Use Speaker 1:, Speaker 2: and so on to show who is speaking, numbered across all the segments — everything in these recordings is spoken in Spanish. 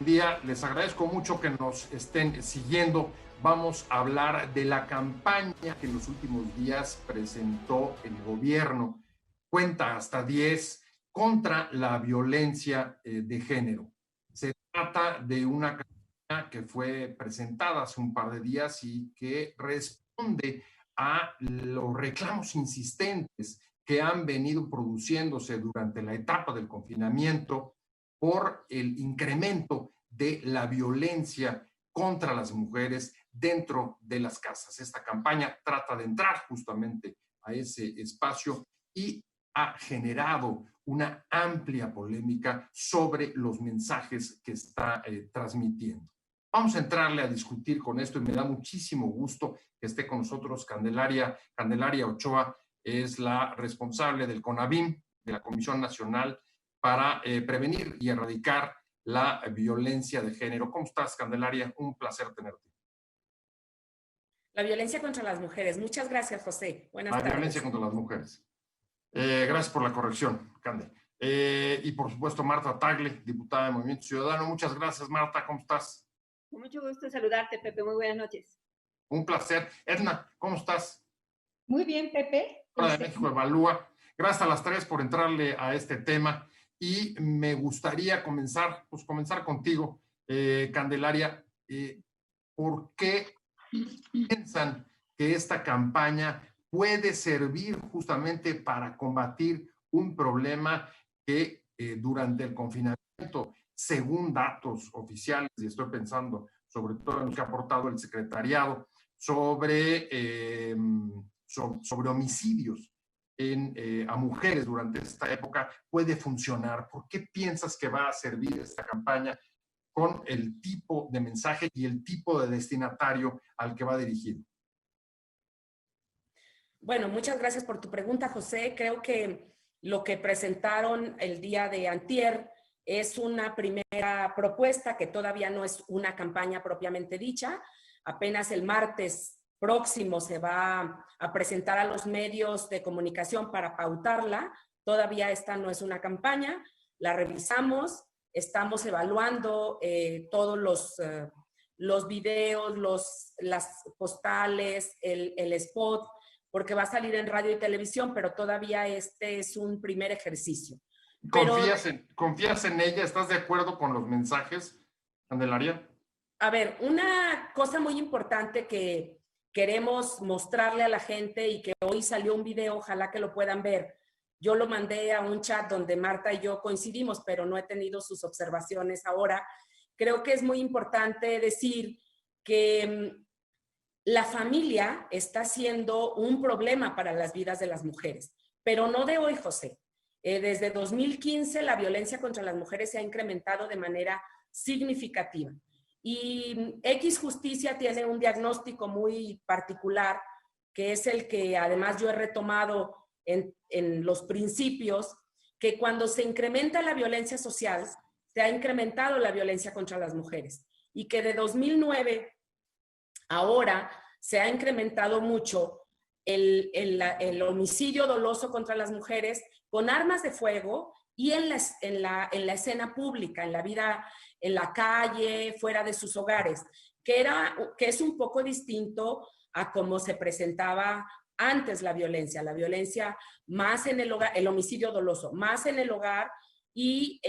Speaker 1: Día, les agradezco mucho que nos estén siguiendo. Vamos a hablar de la campaña que en los últimos días presentó el gobierno. Cuenta hasta 10 contra la violencia de género. Se trata de una campaña que fue presentada hace un par de días y que responde a los reclamos insistentes que han venido produciéndose durante la etapa del confinamiento por el incremento de la violencia contra las mujeres dentro de las casas. Esta campaña trata de entrar justamente a ese espacio y ha generado una amplia polémica sobre los mensajes que está transmitiendo. Vamos a entrarle a discutir con esto y me da muchísimo gusto que esté con nosotros Candelaria Ochoa, es la responsable del CONAVIM, de la Comisión Nacional para prevenir y erradicar la violencia de género. ¿Cómo estás, Candelaria? Un placer tenerte.
Speaker 2: La violencia contra las mujeres. Muchas gracias, José. Buenas tardes.
Speaker 1: La violencia contra las mujeres. Gracias por la corrección, Cande. Y por supuesto, Marta Tagle, diputada de Movimiento Ciudadano. Muchas gracias, Marta. ¿Cómo estás?
Speaker 3: Con mucho gusto saludarte, Pepe. Muy buenas noches.
Speaker 1: Un placer. Edna, ¿cómo estás?
Speaker 3: Muy bien, Pepe.
Speaker 1: Hora de México Evalúa. Gracias a las tres por entrarle a este tema. Y me gustaría comenzar contigo, Candelaria. ¿Por qué piensan que esta campaña puede servir justamente para combatir un problema que durante el confinamiento, según datos oficiales, y estoy pensando sobre todo en lo que ha aportado el secretariado, sobre homicidios a mujeres durante esta época, puede funcionar? ¿Por qué piensas que va a servir esta campaña con el tipo de mensaje y el tipo de destinatario al que va dirigido?
Speaker 2: Bueno, muchas gracias por tu pregunta, José. Creo que lo que presentaron el día de antier es una primera propuesta que todavía no es una campaña propiamente dicha. Apenas el martes próximo se va a presentar a los medios de comunicación para pautarla. Todavía esta no es una campaña. La revisamos, estamos evaluando todos los videos, las postales, el spot, porque va a salir en radio y televisión, pero todavía este es un primer ejercicio.
Speaker 1: ¿Confías en ella? ¿Estás de acuerdo con los mensajes, Candelaria?
Speaker 2: A ver, una cosa muy importante que queremos mostrarle a la gente y que hoy salió un video, ojalá que lo puedan ver. Yo lo mandé a un chat donde Marta y yo coincidimos, pero no he tenido sus observaciones ahora. Creo que es muy importante decir que la familia está siendo un problema para las vidas de las mujeres, pero no de hoy, José. Desde 2015 la violencia contra las mujeres se ha incrementado de manera significativa. Y X Justicia tiene un diagnóstico muy particular, que es el que además yo he retomado en los principios, que cuando se incrementa la violencia social, se ha incrementado la violencia contra las mujeres. Y que de 2009 ahora se ha incrementado mucho el homicidio doloso contra las mujeres con armas de fuego y en la escena pública, en la vida, en la calle, fuera de sus hogares, que es un poco distinto a cómo se presentaba antes la violencia más en el hogar, el homicidio doloso, más en el hogar y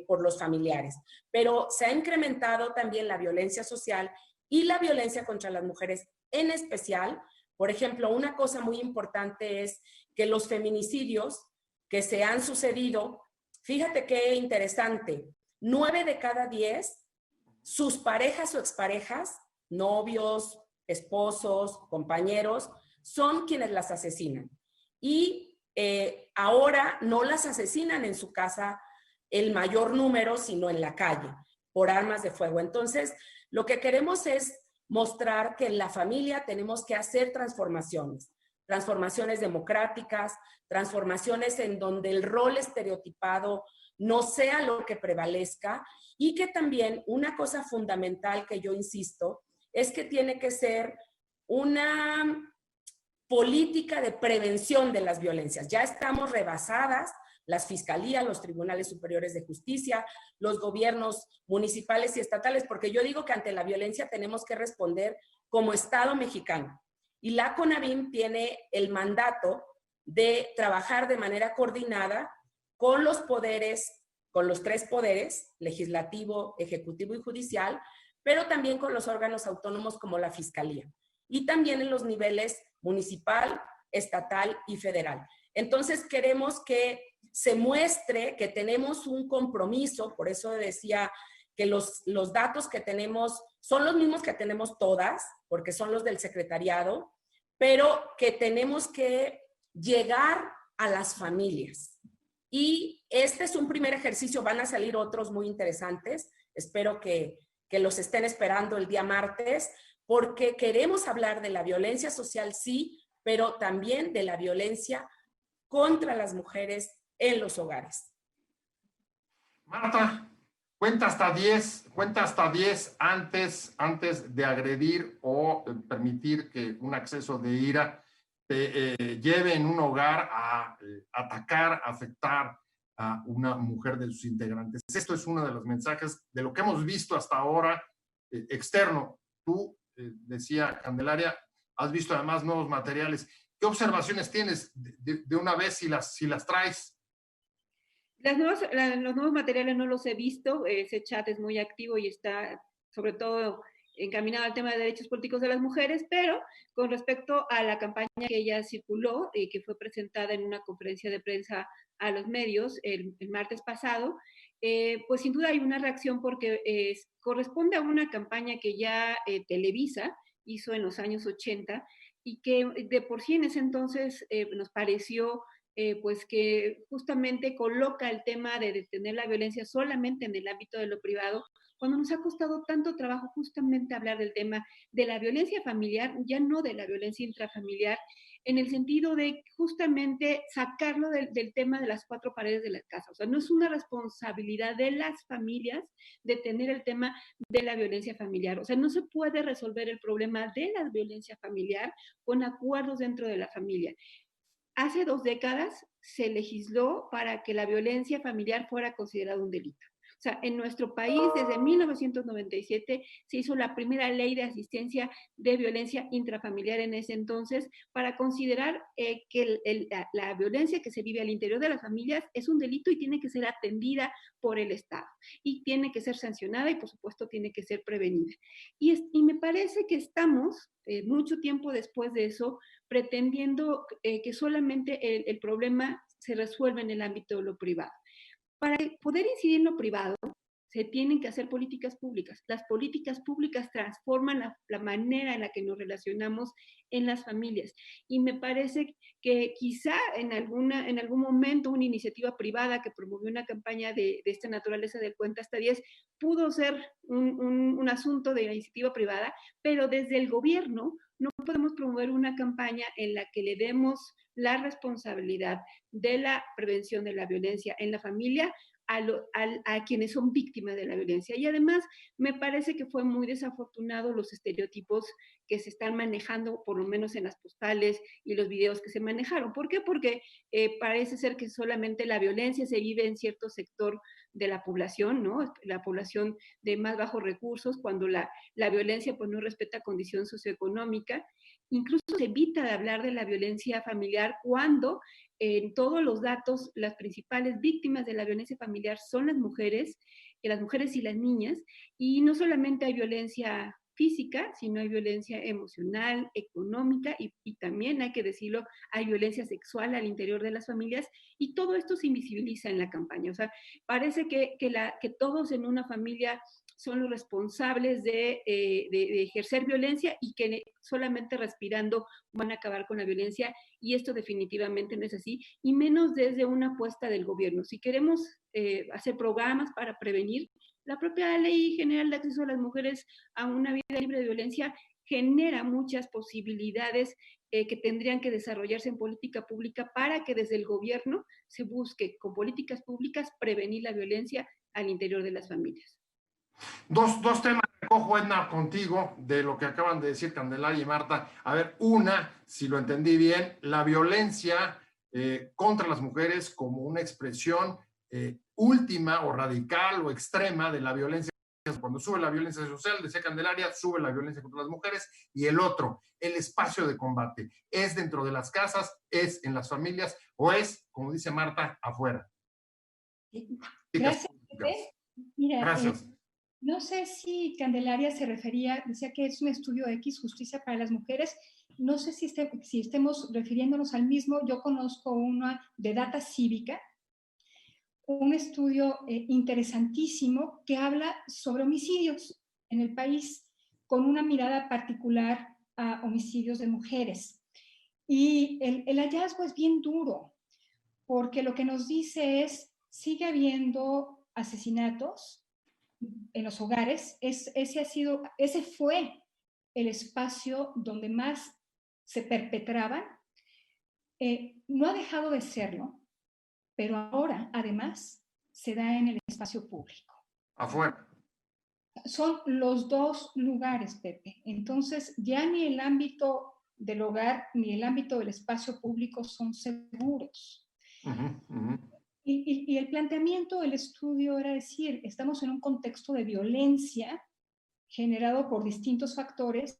Speaker 2: por los familiares. Pero se ha incrementado también la violencia social y la violencia contra las mujeres en especial. Por ejemplo, una cosa muy importante es que los feminicidios que se han sucedido, fíjate qué interesante, 9 de cada 10, sus parejas o exparejas, novios, esposos, compañeros, son quienes las asesinan. Y ahora no las asesinan en su casa el mayor número, sino en la calle, por armas de fuego. Entonces, lo que queremos es mostrar que en la familia tenemos que hacer transformaciones democráticas, transformaciones en donde el rol estereotipado no sea lo que prevalezca, y que también una cosa fundamental que yo insisto es que tiene que ser una política de prevención de las violencias. Ya estamos rebasadas las fiscalías, los tribunales superiores de justicia, los gobiernos municipales y estatales, porque yo digo que ante la violencia tenemos que responder como Estado mexicano. Y la CONAVIM tiene el mandato de trabajar de manera coordinada con los poderes, con los tres poderes, legislativo, ejecutivo y judicial, pero también con los órganos autónomos como la Fiscalía, y también en los niveles municipal, estatal y federal. Entonces queremos que se muestre que tenemos un compromiso, por eso decía que los datos que tenemos son los mismos que tenemos todas, porque son los del secretariado, pero que tenemos que llegar a las familias. Y este es un primer ejercicio, van a salir otros muy interesantes, espero que los estén esperando el día martes, porque queremos hablar de la violencia social, sí, pero también de la violencia contra las mujeres en los hogares.
Speaker 1: Marta, cuenta hasta 10 antes de agredir o permitir que un acceso de ira te lleve en un hogar a atacar, a afectar a una mujer de sus integrantes. Esto es uno de los mensajes de lo que hemos visto hasta ahora externo. Tú, decía Candelaria, has visto además nuevos materiales. ¿Qué observaciones tienes de una vez si las traes?
Speaker 3: Los nuevos materiales no los he visto. Ese chat es muy activo y está sobre todo encaminado al tema de derechos políticos de las mujeres, pero con respecto a la campaña que ya circuló y que fue presentada en una conferencia de prensa a los medios el martes pasado, pues sin duda hay una reacción porque corresponde a una campaña que ya Televisa hizo en los años 80 y que de por sí en ese entonces nos pareció pues que justamente coloca el tema de detener la violencia solamente en el ámbito de lo privado, cuando nos ha costado tanto trabajo justamente hablar del tema de la violencia familiar, ya no de la violencia intrafamiliar, en el sentido de justamente sacarlo del tema de las cuatro paredes de la casa. O sea, no es una responsabilidad de las familias detener el tema de la violencia familiar. O sea, no se puede resolver el problema de la violencia familiar con acuerdos dentro de la familia. Hace 2 décadas se legisló para que la violencia familiar fuera considerada un delito. O sea, en nuestro país, desde 1997, se hizo la primera ley de asistencia de violencia intrafamiliar en ese entonces para considerar que la violencia que se vive al interior de las familias es un delito y tiene que ser atendida por el Estado. Y tiene que ser sancionada y, por supuesto, tiene que ser prevenida. Y me parece que estamos, mucho tiempo después de eso, pretendiendo que solamente el problema se resuelve en el ámbito de lo privado. Para poder incidir en lo privado, se tienen que hacer políticas públicas. Las políticas públicas transforman la manera en la que nos relacionamos en las familias. Y me parece que quizá en algún momento una iniciativa privada que promovió una campaña de esta naturaleza del cuenta hasta 10 pudo ser un asunto de iniciativa privada, pero desde el gobierno no podemos promover una campaña en la que le demos la responsabilidad de la prevención de la violencia en la familia a quienes son víctimas de la violencia. Y además me parece que fue muy desafortunado los estereotipos que se están manejando, por lo menos en las postales y los videos que se manejaron. ¿Por qué? Porque parece ser que solamente la violencia se vive en cierto sector de la población, ¿no? La población de más bajos recursos, cuando la violencia pues no respeta condición socioeconómica. Incluso se evita de hablar de la violencia familiar cuando en todos los datos las principales víctimas de la violencia familiar son las mujeres y las niñas, y no solamente hay violencia física, sino hay violencia emocional, económica y también, hay que decirlo, hay violencia sexual al interior de las familias, y todo esto se invisibiliza en la campaña. O sea, parece que todos en una familia son los responsables de ejercer violencia y que solamente respirando van a acabar con la violencia, y esto definitivamente no es así, y menos desde una apuesta del gobierno. Si queremos hacer programas para prevenir, la propia Ley General de Acceso a las Mujeres a una vida libre de violencia genera muchas posibilidades que tendrían que desarrollarse en política pública para que desde el gobierno se busque con políticas públicas prevenir la violencia al interior de las familias.
Speaker 1: Dos temas recojo, Edna, contigo de lo que acaban de decir Candelaria y Marta. A ver, una, si lo entendí bien, la violencia contra las mujeres como una expresión última o radical o extrema de la violencia. Cuando sube la violencia social, decía Candelaria, sube la violencia contra las mujeres. Y el otro, el espacio de combate, es dentro de las casas, es en las familias o es, como dice Marta, afuera.
Speaker 4: Gracias, Pepe. Mira,
Speaker 1: Gracias.
Speaker 4: No sé si Candelaria se refería, decía que es un estudio X, Justicia para las Mujeres. No sé si estemos refiriéndonos al mismo. Yo conozco uno de Data Cívica, un estudio interesantísimo que habla sobre homicidios en el país con una mirada particular a homicidios de mujeres. Y el hallazgo es bien duro, porque lo que nos dice es, sigue habiendo asesinatos en los hogares. Ese fue el espacio donde más se perpetraban. No ha dejado de serlo, pero ahora, además, se da en el espacio público.
Speaker 1: Afuera.
Speaker 4: Son los dos lugares, Pepe. Entonces, ya ni el ámbito del hogar ni el ámbito del espacio público son seguros. Y el planteamiento del estudio era decir, estamos en un contexto de violencia generado por distintos factores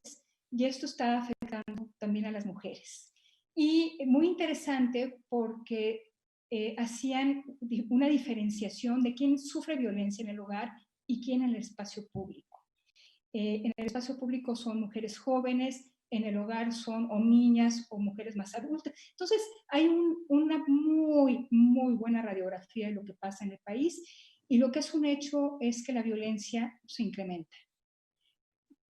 Speaker 4: y esto está afectando también a las mujeres. Y muy interesante porque hacían una diferenciación de quién sufre violencia en el hogar y quién en el espacio público. En el espacio público son mujeres jóvenes, en el hogar son o niñas o mujeres más adultas. Entonces, hay una muy, muy buena radiografía de lo que pasa en el país y lo que es un hecho es que la violencia se incrementa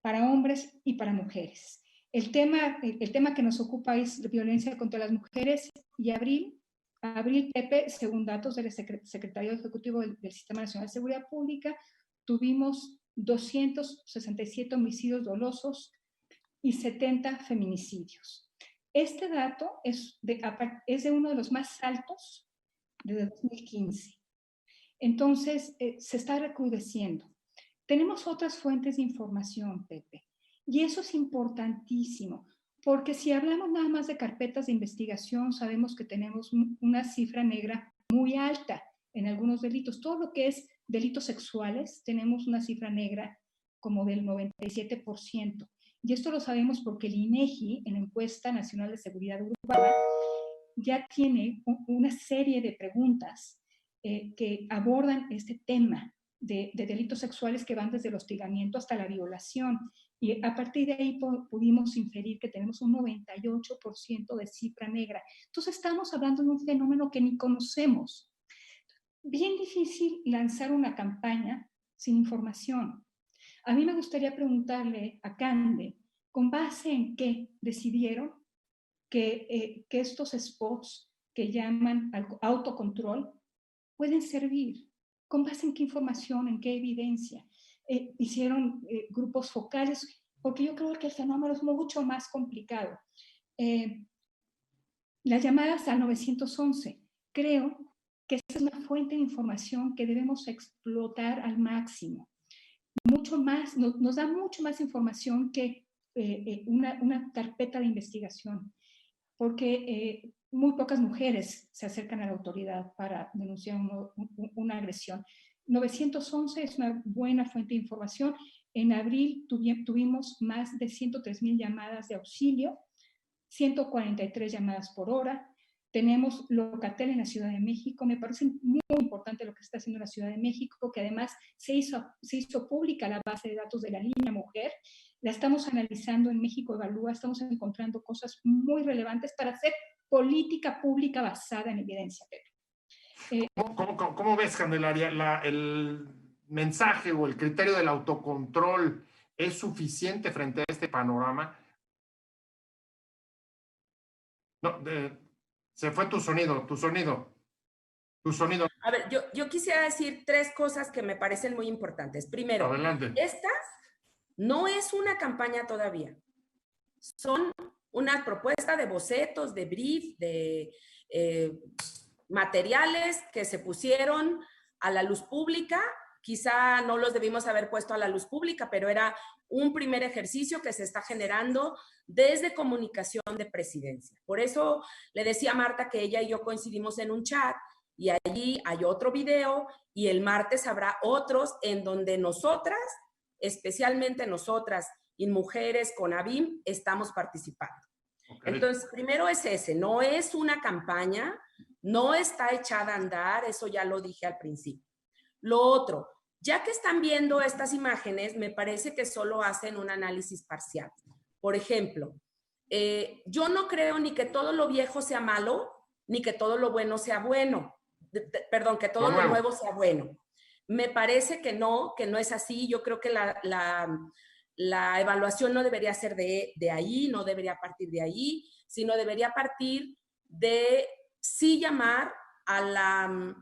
Speaker 4: para hombres y para mujeres. El tema que nos ocupa es la violencia contra las mujeres y abril, Pepe, según datos del Secretario Ejecutivo del Sistema Nacional de Seguridad Pública, tuvimos 267 homicidios dolosos y 70 feminicidios. Este dato es de uno de los más altos desde 2015. Entonces, se está recrudeciendo. Tenemos otras fuentes de información, Pepe, y eso es importantísimo, porque si hablamos nada más de carpetas de investigación, sabemos que tenemos una cifra negra muy alta en algunos delitos. Todo lo que es delitos sexuales, tenemos una cifra negra como del 97%. Y esto lo sabemos porque el INEGI, en la Encuesta Nacional de Seguridad Urbana, ya tiene una serie de preguntas que abordan este tema de delitos sexuales que van desde el hostigamiento hasta la violación. Y a partir de ahí pudimos inferir que tenemos un 98% de cifra negra. Entonces estamos hablando de un fenómeno que ni conocemos. Bien difícil lanzar una campaña sin información. A mí me gustaría preguntarle a Cande, ¿con base en qué decidieron que estos spots que llaman al autocontrol pueden servir? ¿Con base en qué información, en qué evidencia? Hicieron grupos focales, porque yo creo que el fenómeno es mucho más complicado. Las llamadas al 911, creo que esa es una fuente de información que debemos explotar al máximo. Mucho más, nos da mucho más información que una carpeta de investigación, porque muy pocas mujeres se acercan a la autoridad para denunciar una agresión. 911 es una buena fuente de información. En abril tuvimos más de 103,000 llamadas de auxilio, 143 llamadas por hora. Tenemos Locatel en la Ciudad de México. Me parece muy importante lo que está haciendo la Ciudad de México, que además se hizo pública la base de datos de la línea mujer. La estamos analizando en México Evalúa, estamos encontrando cosas muy relevantes para hacer política pública basada en evidencia.
Speaker 1: ¿Cómo ves, Candelaria, el mensaje o el criterio del autocontrol es suficiente frente a este panorama? No, se fue tu sonido.
Speaker 2: A ver, yo quisiera decir 3 cosas que me parecen muy importantes. Primero,
Speaker 1: adelante.
Speaker 2: Esta no es una campaña todavía. Son una propuesta de bocetos, de brief, de materiales que se pusieron a la luz pública quizá no los debimos haber puesto a la luz pública, pero era un primer ejercicio que se está generando desde comunicación de presidencia. Por eso le decía a Marta que ella y yo coincidimos en un chat y allí hay otro video y el martes habrá otros en donde nosotras, especialmente nosotras y mujeres con ABIM, estamos participando. Okay. Entonces, primero es ese, no es una campaña, no está echada a andar, eso ya lo dije al principio. Lo otro, ya que están viendo estas imágenes, me parece que solo hacen un análisis parcial. Por ejemplo, yo no creo ni que todo lo viejo sea malo, ni que todo lo bueno sea bueno. Perdón, que todo lo nuevo sea bueno. Me parece que no es así. Yo creo que la evaluación no debería ser de ahí, no debería partir de ahí, sino debería partir de sí llamar a la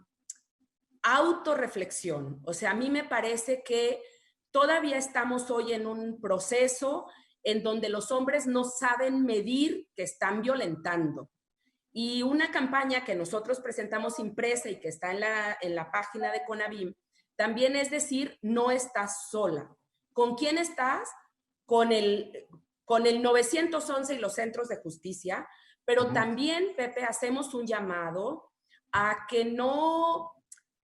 Speaker 2: autorreflexión. O sea, a mí me parece que todavía estamos hoy en un proceso en donde los hombres no saben medir que están violentando. Y una campaña que nosotros presentamos impresa y que está en la página de CONABIM, también es decir, no estás sola. ¿Con quién estás? Con el 911 y los centros de justicia, pero también, Pepe, hacemos un llamado a que no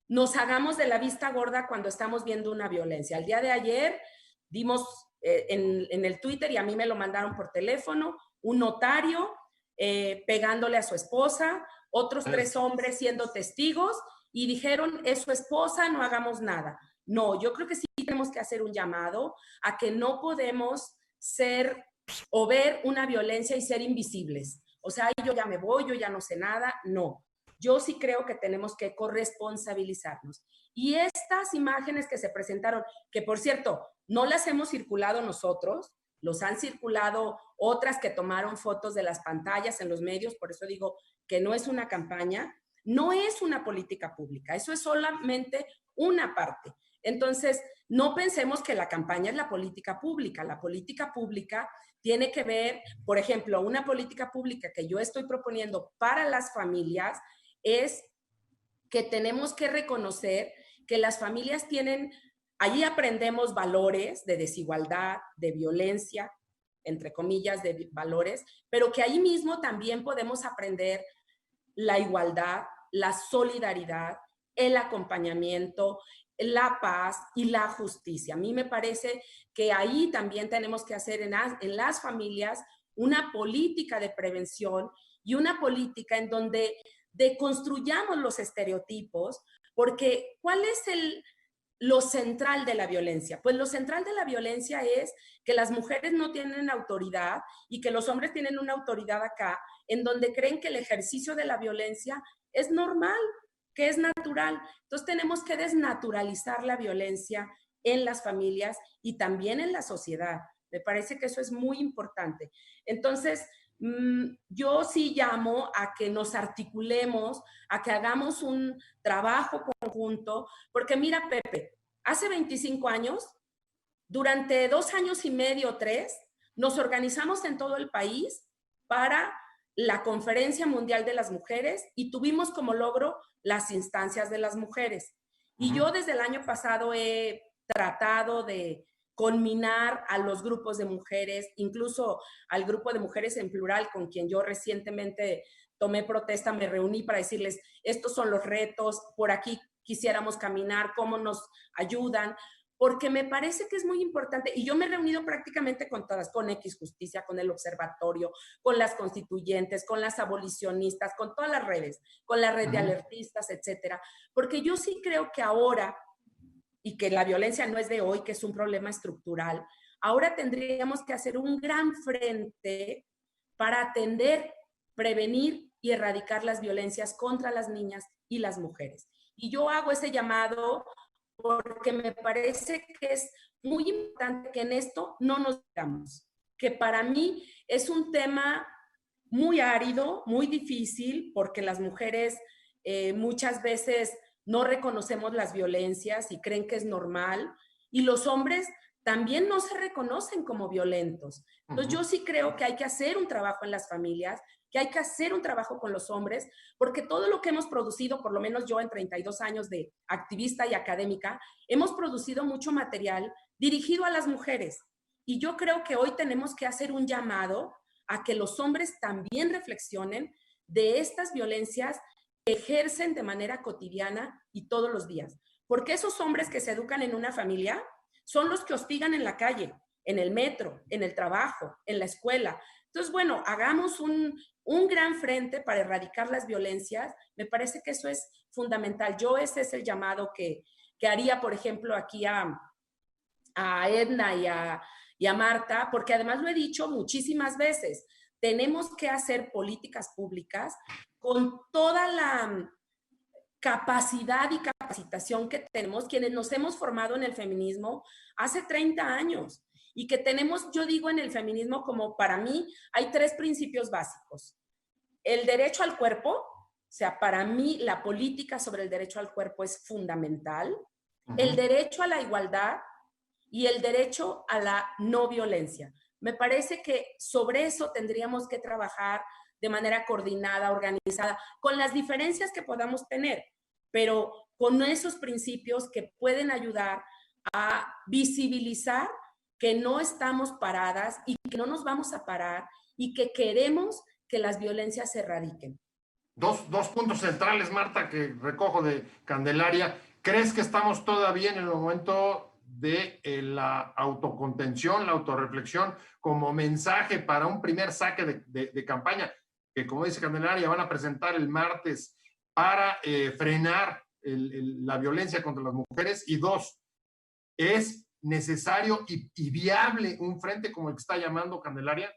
Speaker 2: nos hagamos de la vista gorda cuando estamos viendo una violencia. El día de ayer dimos en el Twitter, y a mí me lo mandaron por teléfono, un notario pegándole a su esposa, otros 3 hombres siendo testigos, y dijeron, es su esposa, no hagamos nada. No, yo creo que sí tenemos que hacer un llamado a que no podemos ser o ver una violencia y ser invisibles. O sea, yo ya me voy, yo ya no sé nada. No, yo sí creo que tenemos que corresponsabilizarnos. Y estas imágenes que se presentaron, que por cierto, no las hemos circulado nosotros, los han circulado otras que tomaron fotos de las pantallas en los medios, por eso digo que no es una campaña, no es una política pública, eso es solamente una parte. Entonces, no pensemos que la campaña es la política pública. La política pública tiene que ver, por ejemplo, una política pública que yo estoy proponiendo para las familias es que tenemos que reconocer que las familias tienen, allí aprendemos valores de desigualdad, de violencia, entre comillas, de valores, pero que ahí mismo también podemos aprender la igualdad, la solidaridad, el acompañamiento, la paz y la justicia. A mí me parece que ahí también tenemos que hacer en las familias una política de prevención y una política en donde deconstruyamos los estereotipos, porque ¿cuál es lo central de la violencia? Pues lo central de la violencia es que las mujeres no tienen autoridad y que los hombres tienen una autoridad acá, en donde creen que el ejercicio de la violencia es normal, que es natural. Entonces tenemos que desnaturalizar la violencia en las familias y también en la sociedad. Me parece que eso es muy importante. Entonces, yo sí llamo a que nos articulemos, a que hagamos un trabajo conjunto, porque mira, Pepe, hace 25 años, durante 2 años y medio, 3, nos organizamos en todo el país para la Conferencia Mundial de las Mujeres y tuvimos como logro las instancias de las mujeres. Y yo desde el año pasado he tratado de conminar a los grupos de mujeres, incluso al grupo de mujeres en plural con quien yo recientemente tomé protesta, me reuní para decirles, estos son los retos, por aquí quisiéramos caminar, cómo nos ayudan, porque me parece que es muy importante, y yo me he reunido prácticamente con todas, con X Justicia, con el Observatorio, con las constituyentes, con las abolicionistas, con todas las redes, con la red de alertistas, etcétera, porque yo sí creo que ahora, y que la violencia no es de hoy, que es un problema estructural, ahora tendríamos que hacer un gran frente para atender, prevenir y erradicar las violencias contra las niñas y las mujeres. Y yo hago ese llamado porque me parece que es muy importante que en esto no nos digamos, que para mí es un tema muy árido, muy difícil, porque las mujeres muchas veces no reconocemos las violencias y creen que es normal, y los hombres también no se reconocen como violentos. Entonces yo sí creo que hay que hacer un trabajo en las familias, que hay que hacer un trabajo con los hombres, porque todo lo que hemos producido, por lo menos yo en 32 años de activista y académica, hemos producido mucho material dirigido a las mujeres. Y yo creo que hoy tenemos que hacer un llamado a que los hombres también reflexionen de estas violencias que ejercen de manera cotidiana y todos los días. Porque esos hombres que se educan en una familia son los que hostigan en la calle, en el metro, en el trabajo, en la escuela. Entonces, bueno, hagamos un gran frente para erradicar las violencias. Me parece que eso es fundamental. Yo ese es el llamado que haría, por ejemplo, aquí a Edna y a Marta, porque además lo he dicho muchísimas veces, tenemos que hacer políticas públicas con toda la capacidad y capacitación que tenemos quienes nos hemos formado en el feminismo hace 30 años y que tenemos, yo digo en el feminismo como para mí hay 3 principios básicos. El derecho al cuerpo, o sea, para mí la política sobre el derecho al cuerpo es fundamental. El derecho a la igualdad y el derecho a la no violencia. Me parece que sobre eso tendríamos que trabajar de manera coordinada, organizada, con las diferencias que podamos tener, pero con esos principios que pueden ayudar a visibilizar que no estamos paradas y que no nos vamos a parar y que queremos que las violencias se erradiquen.
Speaker 1: Dos puntos centrales, Marta, que recojo de Candelaria. ¿Crees que estamos todavía en el momento de la autocontención, la autorreflexión, como mensaje para un primer saque de campaña, que como dice Candelaria, van a presentar el martes para frenar la violencia contra las mujeres? Y 2, ¿es necesario y viable un frente como el que está llamando Candelaria?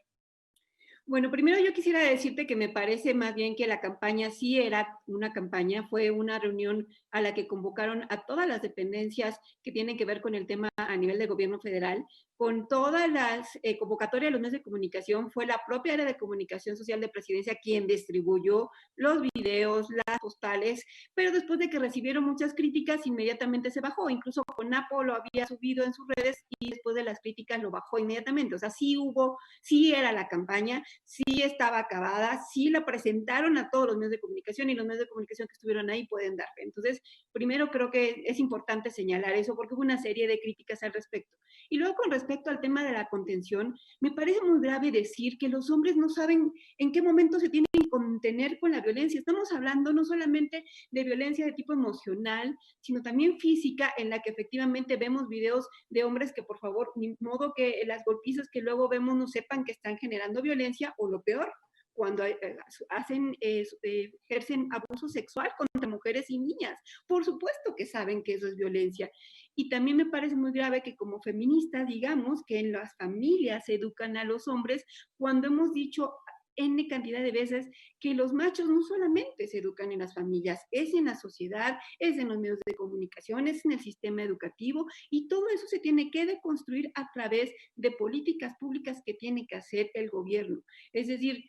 Speaker 3: Bueno, primero yo quisiera decirte que me parece más bien que la campaña sí era una campaña, fue una reunión a la que convocaron a todas las dependencias que tienen que ver con el tema a nivel de gobierno federal, con todas las convocatorias de los medios de comunicación. Fue la propia área de comunicación social de Presidencia quien distribuyó los videos, las postales, pero después de que recibieron muchas críticas, inmediatamente se bajó. Incluso CONAPO lo había subido en sus redes y después de las críticas lo bajó inmediatamente. O sea, sí era la campaña, sí estaba acabada, sí la presentaron a todos los medios de comunicación y los medios de comunicación que estuvieron ahí pueden dar fe. Entonces, primero creo que es importante señalar eso porque hubo una serie de críticas al respecto. Y luego con respecto al tema de la contención, me parece muy grave decir que los hombres no saben en qué momento se tienen que contener con la violencia. Estamos hablando no solamente de violencia de tipo emocional, sino también física, en la que efectivamente vemos videos de hombres que, por favor, ni modo que las golpizas que luego vemos no sepan que están generando violencia, o lo peor, cuando ejercen abuso sexual contra mujeres y niñas. Por supuesto que saben que eso es violencia. Y también me parece muy grave que como feministas digamos que en las familias se educan a los hombres cuando hemos dicho N cantidad de veces que los machos no solamente se educan en las familias, es en la sociedad, es en los medios de comunicación, es en el sistema educativo, y todo eso se tiene que deconstruir a través de políticas públicas que tiene que hacer el gobierno. Es decir,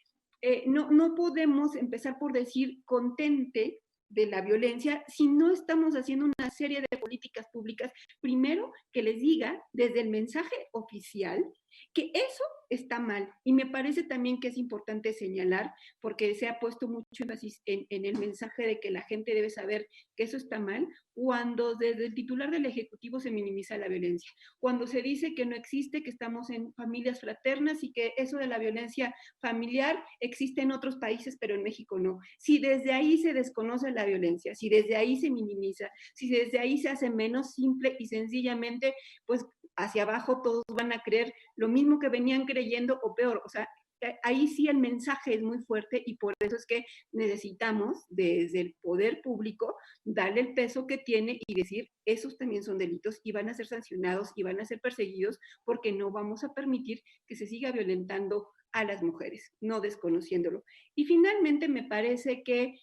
Speaker 3: no podemos empezar por decir contente de la violencia si no estamos haciendo una serie de políticas públicas, primero que les diga desde el mensaje oficial que eso está mal. Y me parece también que es importante señalar, porque se ha puesto mucho énfasis en el mensaje de que la gente debe saber que eso está mal, cuando desde el titular del Ejecutivo se minimiza la violencia, cuando se dice que no existe, que estamos en familias fraternas y que eso de la violencia familiar existe en otros países, pero en México no. Si desde ahí se desconoce la violencia, si desde ahí se minimiza, si desde ahí se hace menos simple y sencillamente, pues hacia abajo todos van a creer lo mismo que venían creyendo o peor. O sea, ahí sí el mensaje es muy fuerte y por eso es que necesitamos desde el poder público darle el peso que tiene y decir, esos también son delitos y van a ser sancionados y van a ser perseguidos porque no vamos a permitir que se siga violentando a las mujeres, no desconociéndolo. Y finalmente me parece que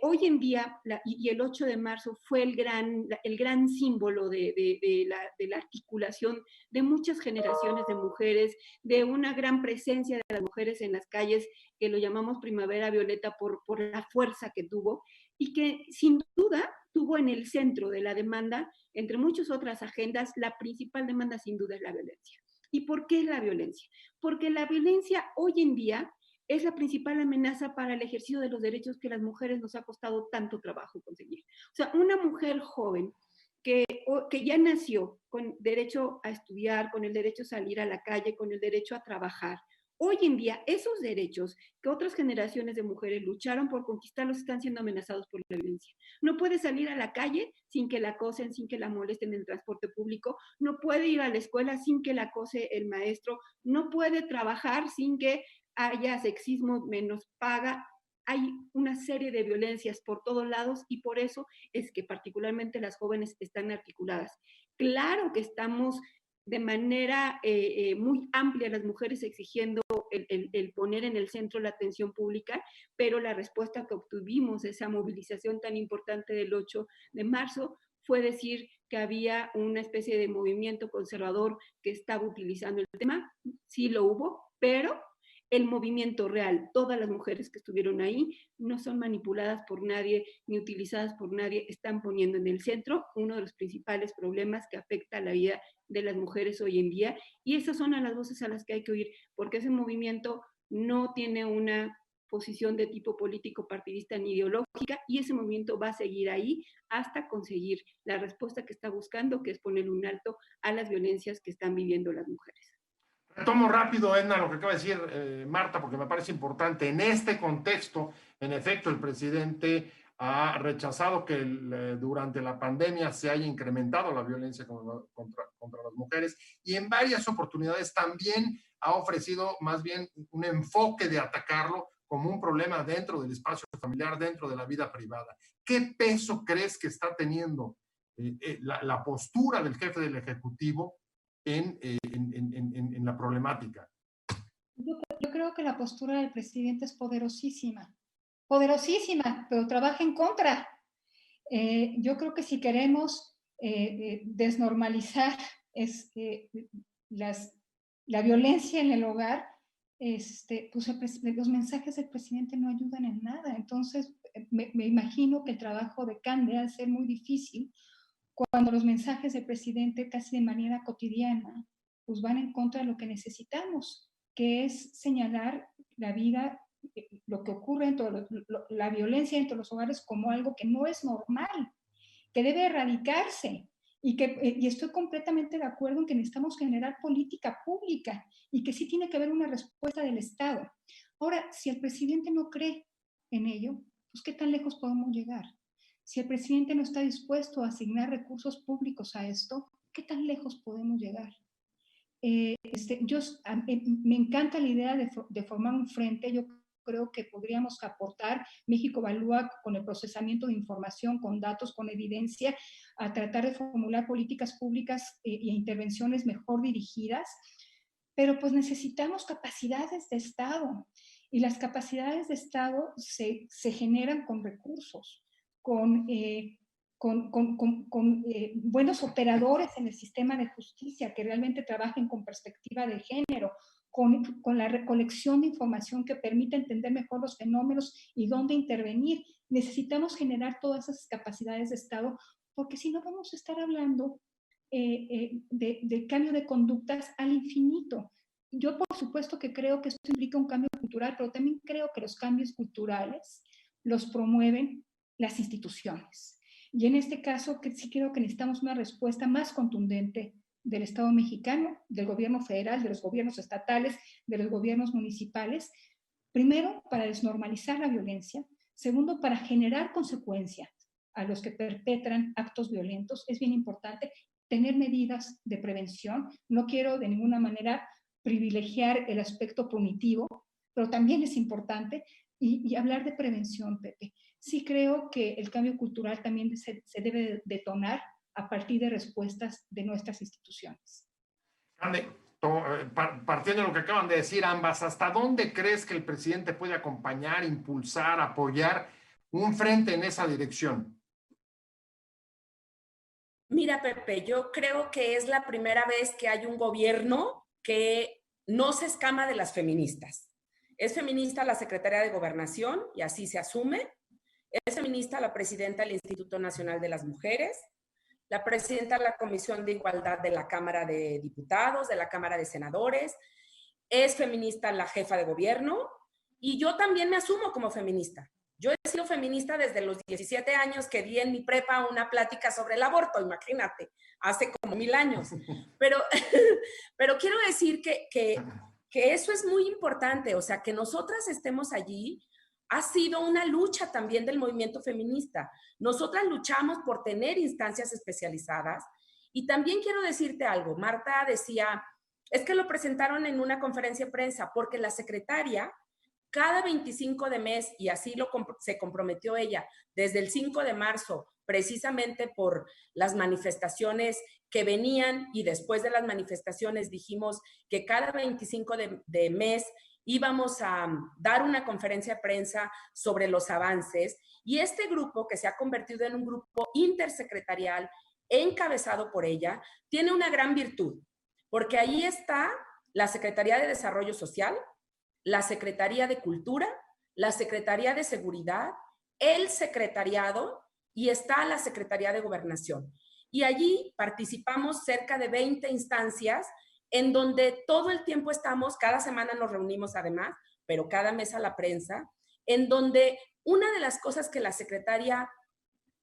Speaker 3: hoy en día, y el 8 de marzo fue el gran símbolo de la articulación de muchas generaciones de mujeres, de una gran presencia de las mujeres en las calles, que lo llamamos Primavera Violeta por la fuerza que tuvo. y que sin duda tuvo en el centro de la demanda, entre muchas otras agendas, la principal demanda sin duda es la violencia. ¿Y por qué la violencia? Porque la violencia hoy en día es la principal amenaza para el ejercicio de los derechos que las mujeres nos ha costado tanto trabajo conseguir. O sea, una mujer joven que ya nació con derecho a estudiar, con el derecho a salir a la calle, con el derecho a trabajar, hoy en día esos derechos que otras generaciones de mujeres lucharon por conquistarlos están siendo amenazados por la violencia. No puede salir a la calle sin que la acosen, sin que la molesten en el transporte público, no puede ir a la escuela sin que la acose el maestro, no puede trabajar sin que haya sexismo, menos paga. Hay una serie de violencias por todos lados y por eso es que particularmente las jóvenes están articuladas. Claro que estamos de manera muy amplia las mujeres exigiendo el poner en el centro la atención pública, pero la respuesta que obtuvimos, esa movilización tan importante del 8 de marzo, fue decir que había una especie de movimiento conservador que estaba utilizando el tema. Sí lo hubo, pero el movimiento real, todas las mujeres que estuvieron ahí, no son manipuladas por nadie ni utilizadas por nadie, están poniendo en el centro uno de los principales problemas que afecta a la vida de las mujeres hoy en día, y esas son las voces a las que hay que oír, porque ese movimiento no tiene una posición de tipo político, partidista ni ideológica, y ese movimiento va a seguir ahí hasta conseguir la respuesta que está buscando, que es poner un alto a las violencias que están viviendo las mujeres.
Speaker 1: Retomo rápido, Edna, lo que acaba de decir Marta, porque me parece importante. En este contexto, en efecto, el presidente ha rechazado que durante la pandemia se haya incrementado la violencia contra las mujeres y en varias oportunidades también ha ofrecido más bien un enfoque de atacarlo como un problema dentro del espacio familiar, dentro de la vida privada. ¿Qué peso crees que está teniendo la postura del jefe del Ejecutivo en la problemática?
Speaker 4: Yo creo que la postura del presidente es poderosísima, pero trabaja en contra. Yo creo que si queremos desnormalizar la violencia en el hogar, pues los mensajes del presidente no ayudan en nada. Entonces, me imagino que el trabajo de CANDE va a ser muy difícil cuando los mensajes del presidente casi de manera cotidiana pues van en contra de lo que necesitamos, que es señalar la vida, lo que ocurre la violencia dentro de los hogares como algo que no es normal, que debe erradicarse y estoy completamente de acuerdo en que necesitamos generar política pública y que sí tiene que haber una respuesta del Estado. Ahora, si el presidente no cree en ello, pues ¿qué tan lejos podemos llegar? Si el presidente no está dispuesto a asignar recursos públicos a esto, ¿qué tan lejos podemos llegar? Me encanta la idea de formar un frente. Yo creo que podríamos aportar, México Evalúa, con el procesamiento de información, con datos, con evidencia, a tratar de formular políticas públicas e intervenciones mejor dirigidas, pero pues necesitamos capacidades de Estado, y las capacidades de Estado se generan con recursos, con buenos operadores en el sistema de justicia que realmente trabajen con perspectiva de género, con la recolección de información que permita entender mejor los fenómenos y dónde intervenir. Necesitamos generar todas esas capacidades de Estado, porque si no vamos a estar hablando de cambio de conductas al infinito. Yo por supuesto que creo que esto implica un cambio cultural, pero también creo que los cambios culturales los promueven las instituciones. Y en este caso sí creo que necesitamos una respuesta más contundente del Estado mexicano, del gobierno federal, de los gobiernos estatales, de los gobiernos municipales. Primero, para desnormalizar la violencia. Segundo, para generar consecuencias a los que perpetran actos violentos. Es bien importante tener medidas de prevención. No quiero de ninguna manera privilegiar el aspecto punitivo, pero también es importante y hablar de prevención, Pepe. Sí creo que el cambio cultural también se debe detonar a partir de respuestas de nuestras instituciones.
Speaker 1: Partiendo de lo que acaban de decir ambas, ¿hasta dónde crees que el presidente puede acompañar, impulsar, apoyar un frente en esa dirección?
Speaker 2: Mira, Pepe, yo creo que es la primera vez que hay un gobierno que no se escama de las feministas. Es feminista la Secretaría de Gobernación y así se asume. Es feminista la presidenta del Instituto Nacional de las Mujeres, la presidenta de la Comisión de Igualdad de la Cámara de Diputados, de la Cámara de Senadores, es feminista la jefa de gobierno, y yo también me asumo como feminista. Yo he sido feminista desde los 17 años que di en mi prepa una plática sobre el aborto, imagínate, hace como 1000 años. Pero quiero decir que eso es muy importante, o sea, que nosotras estemos allí ha sido una lucha también del movimiento feminista. Nosotras luchamos por tener instancias especializadas, y también quiero decirte algo. Marta decía, es que lo presentaron en una conferencia de prensa, porque la secretaria cada 25 de mes, y así se comprometió ella, desde el 5 de marzo, precisamente por las manifestaciones que venían, y después de las manifestaciones dijimos que cada 25 de mes íbamos a dar una conferencia de prensa sobre los avances, y este grupo, que se ha convertido en un grupo intersecretarial encabezado por ella, tiene una gran virtud, porque ahí está la Secretaría de Desarrollo Social, la Secretaría de Cultura, la Secretaría de Seguridad, el Secretariado, y está la Secretaría de Gobernación. Y allí participamos cerca de 20 instancias en donde todo el tiempo estamos, cada semana nos reunimos además, pero cada mes a la prensa, en donde una de las cosas que la secretaria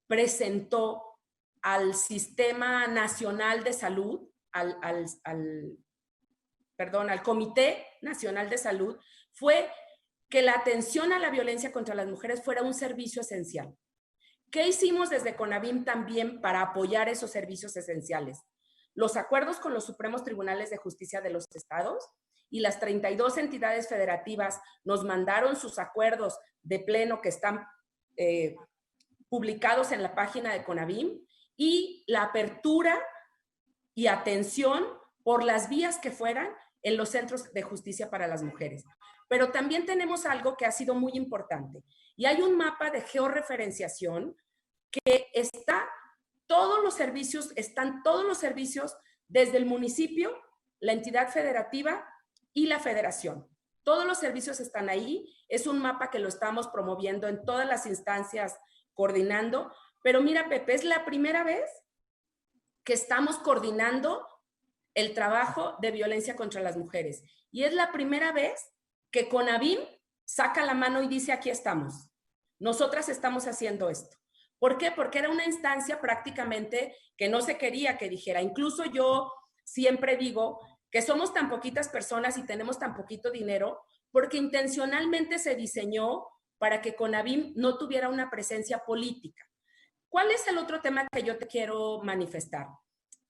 Speaker 2: presentó al Sistema Nacional de Salud, al Comité Nacional de Salud, fue que la atención a la violencia contra las mujeres fuera un servicio esencial. ¿Qué hicimos desde CONAVIM también para apoyar esos servicios esenciales? Los acuerdos con los Supremos Tribunales de Justicia de los estados, y las 32 entidades federativas nos mandaron sus acuerdos de pleno que están publicados en la página de CONAVIM, y la apertura y atención por las vías que fueran en los centros de justicia para las mujeres. Pero también tenemos algo que ha sido muy importante, y hay un mapa de georreferenciación que están todos los servicios desde el municipio, la entidad federativa y la federación. Todos los servicios están ahí. Es un mapa que lo estamos promoviendo en todas las instancias, coordinando. Pero mira, Pepe, es la primera vez que estamos coordinando el trabajo de violencia contra las mujeres. Y es la primera vez que CONAVIM saca la mano y dice, aquí estamos. Nosotras estamos haciendo esto. ¿Por qué? Porque era una instancia prácticamente que no se quería que dijera. Incluso yo siempre digo que somos tan poquitas personas y tenemos tan poquito dinero porque intencionalmente se diseñó para que CONAVIM no tuviera una presencia política. ¿Cuál es el otro tema que yo te quiero manifestar?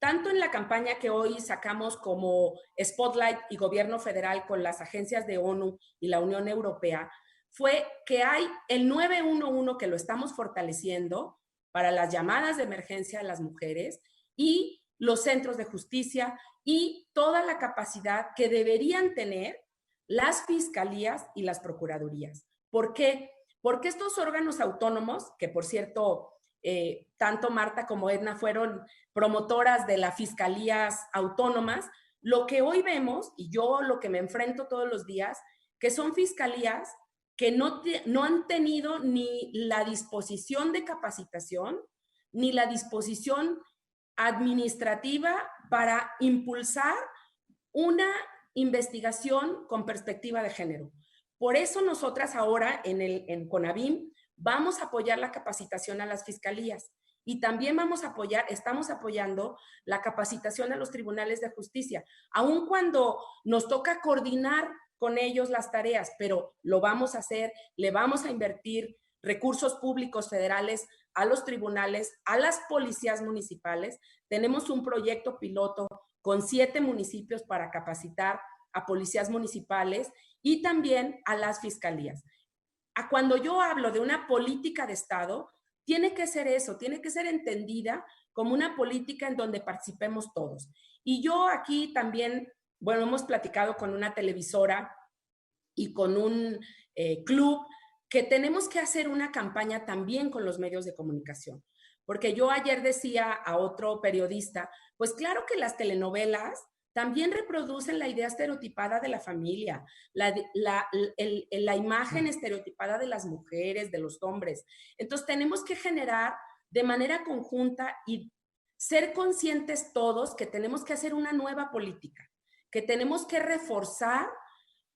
Speaker 2: Tanto en la campaña que hoy sacamos como Spotlight y Gobierno Federal con las agencias de ONU y la Unión Europea, fue que hay el 911 que lo estamos fortaleciendo para las llamadas de emergencia de las mujeres, y los centros de justicia y toda la capacidad que deberían tener las fiscalías y las procuradurías. ¿Por qué? Porque estos órganos autónomos, que por cierto, tanto Marta como Edna fueron promotoras de las fiscalías autónomas, lo que hoy vemos, y yo lo que me enfrento todos los días, que son fiscalías que no han tenido ni la disposición de capacitación, ni la disposición administrativa para impulsar una investigación con perspectiva de género. Por eso nosotras ahora en CONAVIM vamos a apoyar la capacitación a las fiscalías, y también estamos apoyando la capacitación a los tribunales de justicia, aun cuando nos toca coordinar con ellos las tareas, pero lo vamos a hacer. Le vamos a invertir recursos públicos federales a los tribunales, a las policías municipales. Tenemos un proyecto piloto con 7 municipios para capacitar a policías municipales y también a las fiscalías. Cuando yo hablo de una política de Estado, tiene que ser eso, tiene que ser entendida como una política en donde participemos todos. Y yo aquí también, bueno, hemos platicado con una televisora y con un club que tenemos que hacer una campaña también con los medios de comunicación. Porque yo ayer decía a otro periodista, pues claro que las telenovelas también reproducen la idea estereotipada de la familia, la imagen estereotipada de las mujeres, de los hombres. Entonces tenemos que generar de manera conjunta y ser conscientes todos que tenemos que hacer una nueva política, que tenemos que reforzar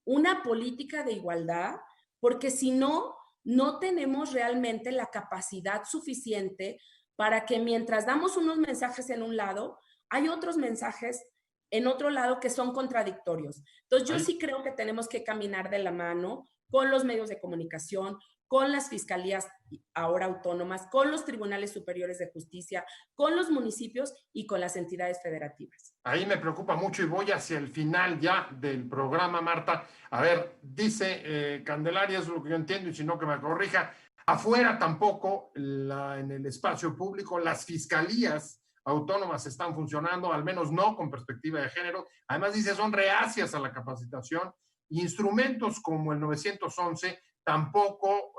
Speaker 2: una política de igualdad, porque si no, no tenemos realmente la capacidad suficiente para que mientras damos unos mensajes en un lado, hay otros mensajes en otro lado que son contradictorios. Entonces yo sí creo que tenemos que caminar de la mano con los medios de comunicación, con las fiscalías ahora autónomas, con los tribunales superiores de justicia, con los municipios y con las entidades federativas.
Speaker 1: Ahí me preocupa mucho y voy hacia el final ya del programa, Marta. A ver, dice Candelaria, es lo que yo entiendo y si no que me corrija, afuera tampoco, en el espacio público, las fiscalías autónomas están funcionando, al menos no con perspectiva de género. Además dice, son reacias a la capacitación. Instrumentos como el 911 tampoco,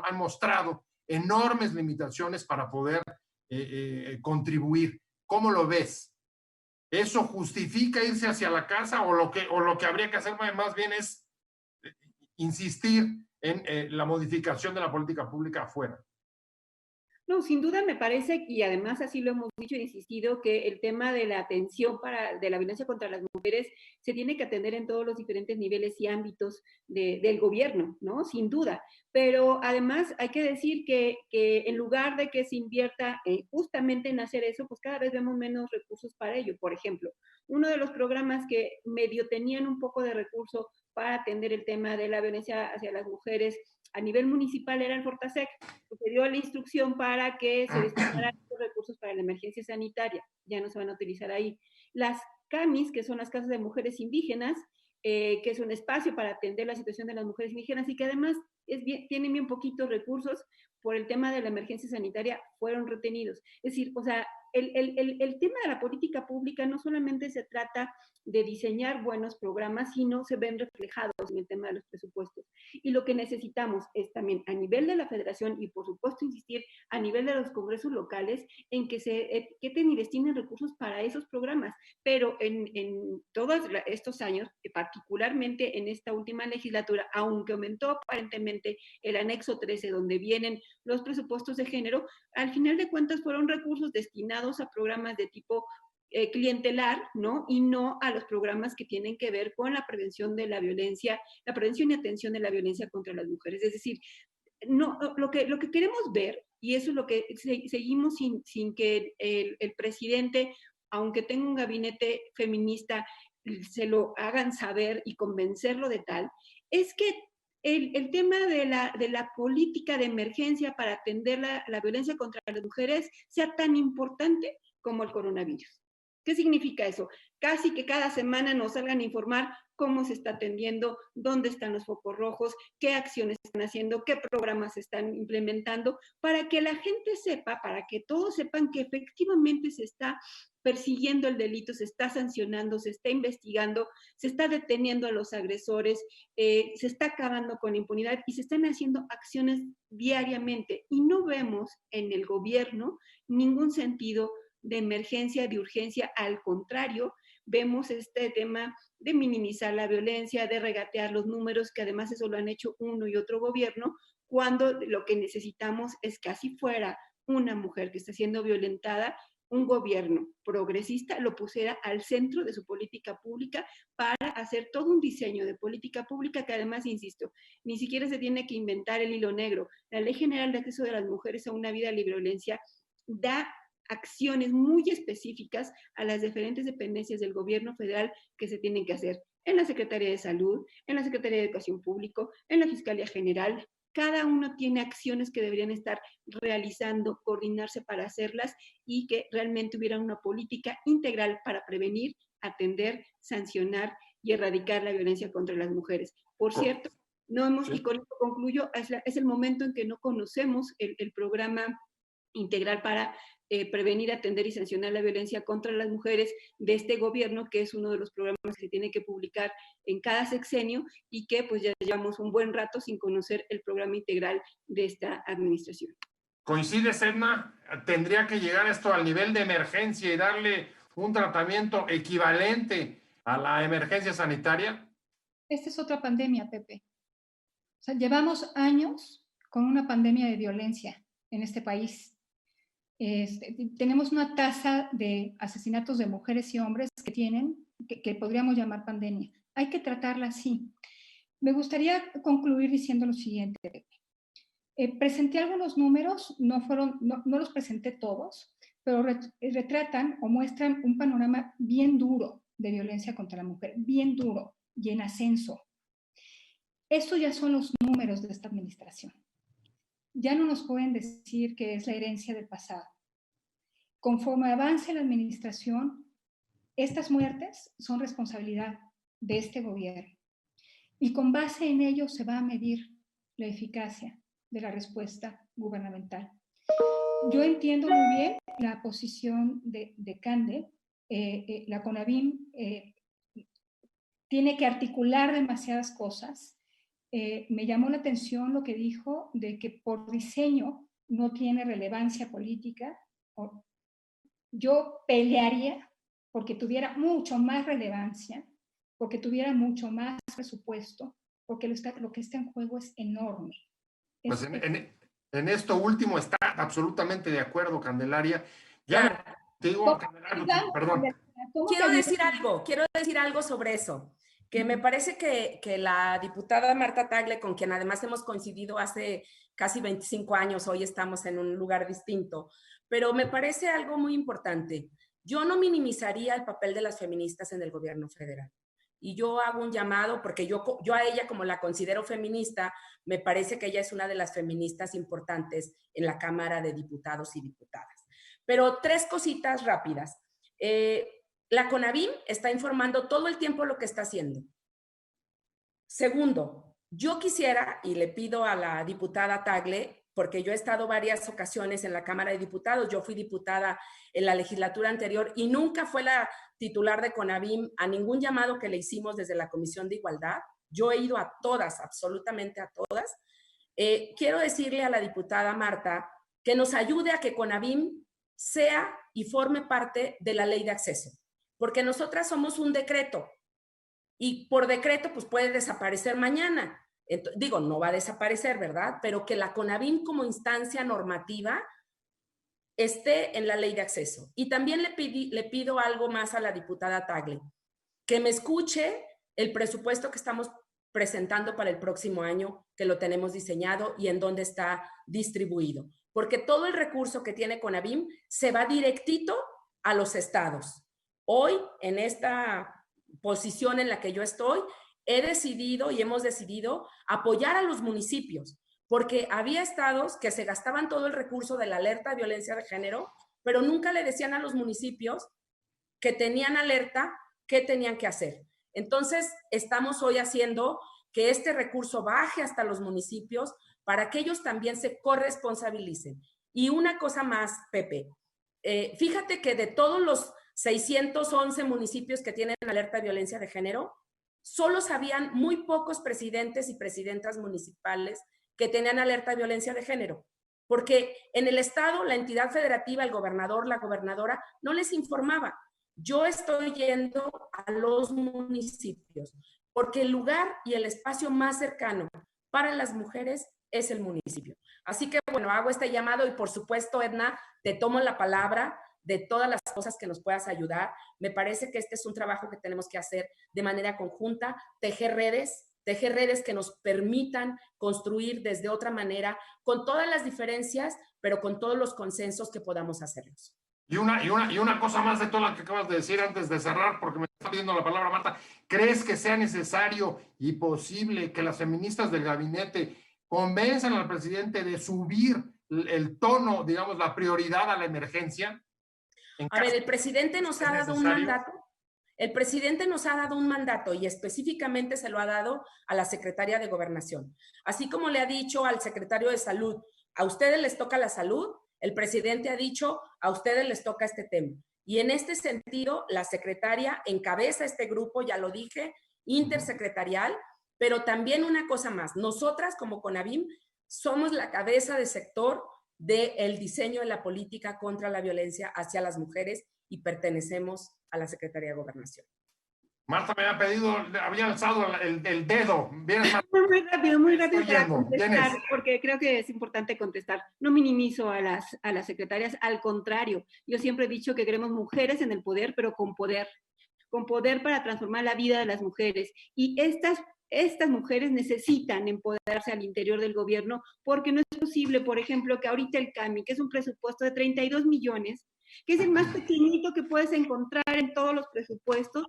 Speaker 1: han mostrado enormes limitaciones para poder contribuir. ¿Cómo lo ves? ¿Eso justifica irse hacia la casa o lo que habría que hacer más bien es insistir en la modificación de la política pública afuera?
Speaker 3: No, sin duda me parece, y además así lo hemos dicho e insistido, que el tema de la atención de la violencia contra las mujeres se tiene que atender en todos los diferentes niveles y ámbitos del gobierno, ¿no? Sin duda. Pero además hay que decir que en lugar de que se invierta justamente en hacer eso, pues cada vez vemos menos recursos para ello. Por ejemplo, uno de los programas que medio tenían un poco de recurso para atender el tema de la violencia hacia las mujeres a nivel municipal era el Fortasec, que se dio la instrucción para que se destinaran los recursos para la emergencia sanitaria, ya no se van a utilizar ahí. Las CAMIS, que son las casas de mujeres indígenas, que es un espacio para atender la situación de las mujeres indígenas y que además tienen bien poquitos recursos por el tema de la emergencia sanitaria, fueron retenidos. Es decir, o sea, el tema de la política pública no solamente se trata de diseñar buenos programas, sino se ven reflejados en el tema de los presupuestos. Y lo que necesitamos es también a nivel de la federación y por supuesto insistir a nivel de los congresos locales en que se etiqueten y destinen recursos para esos programas. Pero en todos estos años, particularmente en esta última legislatura, aunque aumentó aparentemente el anexo 13 donde vienen los presupuestos de género, al final de cuentas fueron recursos destinados a programas de tipo clientelar, ¿no? Y no a los programas que tienen que ver con la prevención de la violencia, la prevención y atención de la violencia contra las mujeres. Es decir, no, lo que queremos ver, y eso es lo que seguimos sin que el presidente, aunque tenga un gabinete feminista, se lo hagan saber y convencerlo de tal, es que el tema de la política de emergencia para atender la violencia contra las mujeres sea tan importante como el coronavirus. ¿Qué significa eso? Casi que cada semana nos salgan a informar cómo se está atendiendo, dónde están los focos rojos, qué acciones están haciendo, qué programas se están implementando, para que la gente sepa, para que todos sepan que efectivamente se está persiguiendo el delito, se está sancionando, se está investigando, se está deteniendo a los agresores, se está acabando con la impunidad y se están haciendo acciones diariamente. Y no vemos en el gobierno ningún sentido de emergencia, de urgencia, al contrario, vemos este tema de minimizar la violencia, de regatear los números, que además eso lo han hecho uno y otro gobierno, cuando lo que necesitamos es que así fuera una mujer que está siendo violentada, un gobierno progresista lo pusiera al centro de su política pública para hacer todo un diseño de política pública que además, insisto, ni siquiera se tiene que inventar el hilo negro. La Ley General de Acceso de las Mujeres a una Vida Libre de Violencia da acciones muy específicas a las diferentes dependencias del gobierno federal que se tienen que hacer en la Secretaría de Salud, en la Secretaría de Educación Pública, en la Fiscalía General. Cada uno tiene acciones que deberían estar realizando, coordinarse para hacerlas y que realmente hubiera una política integral para prevenir, atender, sancionar y erradicar la violencia contra las mujeres. Por cierto, no hemos, y con esto concluyo, es el momento en que no conocemos el programa integral para prevenir, atender y sancionar la violencia contra las mujeres de este gobierno, que es uno de los programas que se tiene que publicar en cada sexenio y que pues ya llevamos un buen rato sin conocer el programa integral de esta administración.
Speaker 1: ¿Coincides, Edna? ¿Tendría que llegar esto al nivel de emergencia y darle un tratamiento equivalente a la emergencia sanitaria.
Speaker 4: Esta es otra pandemia, Pepe. O sea, llevamos años con una pandemia de violencia en este país. Tenemos una tasa de asesinatos de mujeres y hombres que podríamos llamar pandemia. Hay que tratarla así. Me gustaría concluir diciendo lo siguiente, Pepe. Presenté algunos números, no los presenté todos, pero retratan o muestran un panorama bien duro de violencia contra la mujer, bien duro y en ascenso. Estos ya son los números de esta administración. Ya no nos pueden decir que es la herencia del pasado. Conforme avance la administración, estas muertes son responsabilidad de este gobierno. Y con base en ello se va a medir la eficacia de la respuesta gubernamental. Yo entiendo muy bien la posición de Cande. La CONAVIM tiene que articular demasiadas cosas. Me llamó la atención lo que dijo de que por diseño no tiene relevancia política. Yo pelearía porque tuviera mucho más relevancia, porque tuviera mucho más presupuesto, porque lo que está en juego es enorme.
Speaker 1: Pues en esto último está absolutamente de acuerdo, Candelaria. Ya
Speaker 2: Claro.
Speaker 1: te digo, Candelaria, perdón.
Speaker 2: Quiero decir algo sobre eso, que me parece que la diputada Marta Tagle, con quien además hemos coincidido hace casi 25 años, hoy estamos en un lugar distinto, pero me parece algo muy importante. Yo no minimizaría el papel de las feministas en el gobierno federal. Y yo hago un llamado, porque yo a ella, como la considero feminista, me parece que ella es una de las feministas importantes en la Cámara de Diputados y Diputadas. Pero 3 cositas rápidas. La CONAVIM está informando todo el tiempo lo que está haciendo. Segundo, yo quisiera, y le pido a la diputada Tagle, porque yo he estado varias ocasiones en la Cámara de Diputados, yo fui diputada en la legislatura anterior y nunca fue la titular de CONAVIM a ningún llamado que le hicimos desde la Comisión de Igualdad. Yo he ido a todas, absolutamente a todas. Quiero decirle a la diputada Marta que nos ayude a que CONAVIM sea y forme parte de la ley de acceso, porque nosotras somos un decreto y por decreto pues puede desaparecer mañana. Digo, no va a desaparecer, ¿verdad? Pero que la CONAVIM como instancia normativa esté en la ley de acceso. Y también le pido algo más a la diputada Tagle, que me escuche el presupuesto que estamos presentando para el próximo año, que lo tenemos diseñado y en dónde está distribuido. Porque todo el recurso que tiene CONAVIM se va directito a los estados. Hoy, en esta posición en la que yo estoy, he decidido y hemos decidido apoyar a los municipios, porque había estados que se gastaban todo el recurso de la alerta de violencia de género, pero nunca le decían a los municipios que tenían alerta qué tenían que hacer. Entonces, estamos hoy haciendo que este recurso baje hasta los municipios para que ellos también se corresponsabilicen. Y una cosa más, Pepe, fíjate que de todos los 611 municipios que tienen alerta de violencia de género, solo sabían muy pocos presidentes y presidentas municipales que tenían alerta de violencia de género, porque en el estado, la entidad federativa, el gobernador, la gobernadora, no les informaba. Yo estoy yendo a los municipios, porque el lugar y el espacio más cercano para las mujeres es el municipio. Así que, bueno, hago este llamado y por supuesto, Edna, te tomo la palabra de todas las cosas que nos puedas ayudar. Me parece que este es un trabajo que tenemos que hacer de manera conjunta, tejer redes que nos permitan construir desde otra manera, con todas las diferencias, pero con todos los consensos que podamos hacerlos.
Speaker 1: Y una cosa más de todo lo que acabas de decir antes de cerrar, porque me está pidiendo la palabra Marta. ¿Crees que sea necesario y posible que las feministas del gabinete convenzan al presidente de subir el tono, digamos, la prioridad a la emergencia?
Speaker 2: A ver, el presidente nos ha dado un mandato. El presidente nos ha dado un mandato y específicamente se lo ha dado a la secretaria de Gobernación. Así como le ha dicho al secretario de Salud, a ustedes les toca la salud, el presidente ha dicho, a ustedes les toca este tema. Y en este sentido, la secretaria encabeza este grupo, ya lo dije, intersecretarial, pero también una cosa más, nosotras como CONAVIM somos la cabeza de sector del diseño de la política contra la violencia hacia las mujeres y pertenecemos a la Secretaría de Gobernación.
Speaker 1: Marta me había pedido, había alzado el dedo. Bien, Marta.
Speaker 3: Muy rápido para
Speaker 1: Oyendo.
Speaker 3: contestar, porque creo que es importante contestar. No minimizo a las secretarias, al contrario, yo siempre he dicho que queremos mujeres en el poder, pero con poder para transformar la vida de las mujeres. Y estas mujeres necesitan empoderarse al interior del gobierno, porque no es posible, por ejemplo, que ahorita el CAMI, que es un presupuesto de 32 millones, que es el más pequeñito que puedes encontrar en todos los presupuestos,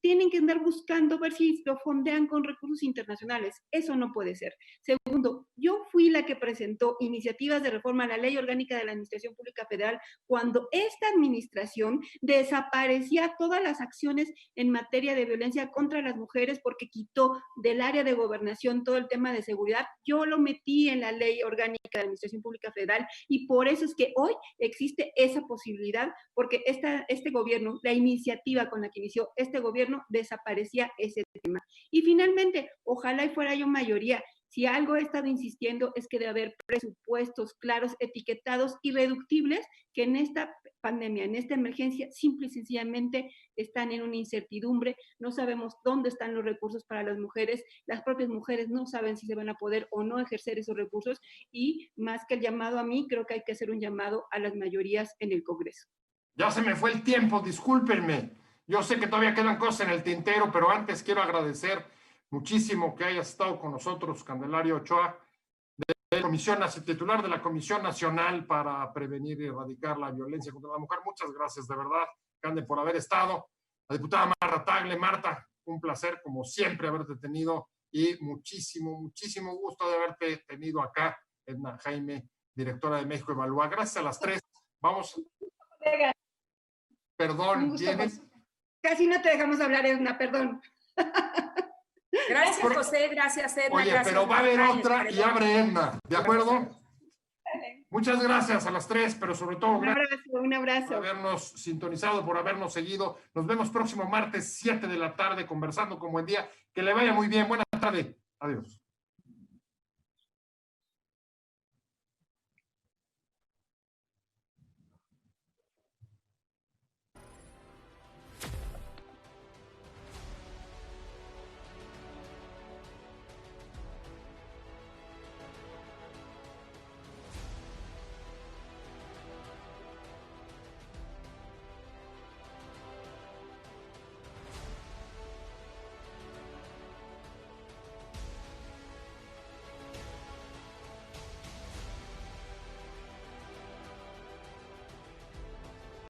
Speaker 3: tienen que andar buscando ver si lo fondean con recursos internacionales. Eso no puede ser. Segundo, yo fui la que presentó iniciativas de reforma a la Ley Orgánica de la Administración Pública Federal cuando esta administración desaparecía todas las acciones en materia de violencia contra las mujeres porque quitó del área de gobernación todo el tema de seguridad. Yo lo metí en la Ley Orgánica de la Administración Pública Federal y por eso es que hoy existe esa posibilidad, porque este gobierno, la iniciativa con la que inició este gobierno, desaparecía ese tema. Y finalmente, ojalá y fuera yo mayoría. Si algo he estado insistiendo es que debe haber presupuestos claros, etiquetados y reductibles que en esta pandemia, en esta emergencia, simple y sencillamente están en una incertidumbre. No sabemos dónde están los recursos para las mujeres. Las propias mujeres no saben si se van a poder o no ejercer esos recursos. Y más que el llamado a mí, creo que hay que hacer un llamado a las mayorías en el Congreso.
Speaker 1: Ya se me fue el tiempo, discúlpenme. Yo sé que todavía quedan cosas en el tintero, pero antes quiero agradecer muchísimo que hayas estado con nosotros, Candelaria Ochoa, titular de la Comisión Nacional para Prevenir y Erradicar la Violencia contra la Mujer. Muchas gracias, de verdad, Cande, por haber estado. La diputada Marta Tagle. Marta, un placer, como siempre, haberte tenido y muchísimo gusto de haberte tenido acá. Edna Jaime, directora de México Evalúa. Gracias a las tres. Vamos. Perdón, ¿vienes?
Speaker 3: Casi no te dejamos hablar, Edna, perdón.
Speaker 2: Gracias, José, gracias, Edna.
Speaker 1: Oye,
Speaker 2: gracias,
Speaker 1: pero va a haber
Speaker 2: Marta,
Speaker 1: otra y abre Edna, ¿de acuerdo? Muchas gracias a las tres, pero sobre todo
Speaker 3: un abrazo.
Speaker 1: Por habernos sintonizado, por habernos seguido. Nos vemos próximo martes, 7 de la tarde, conversando como buen día. Que le vaya muy bien. Buena tarde. Adiós.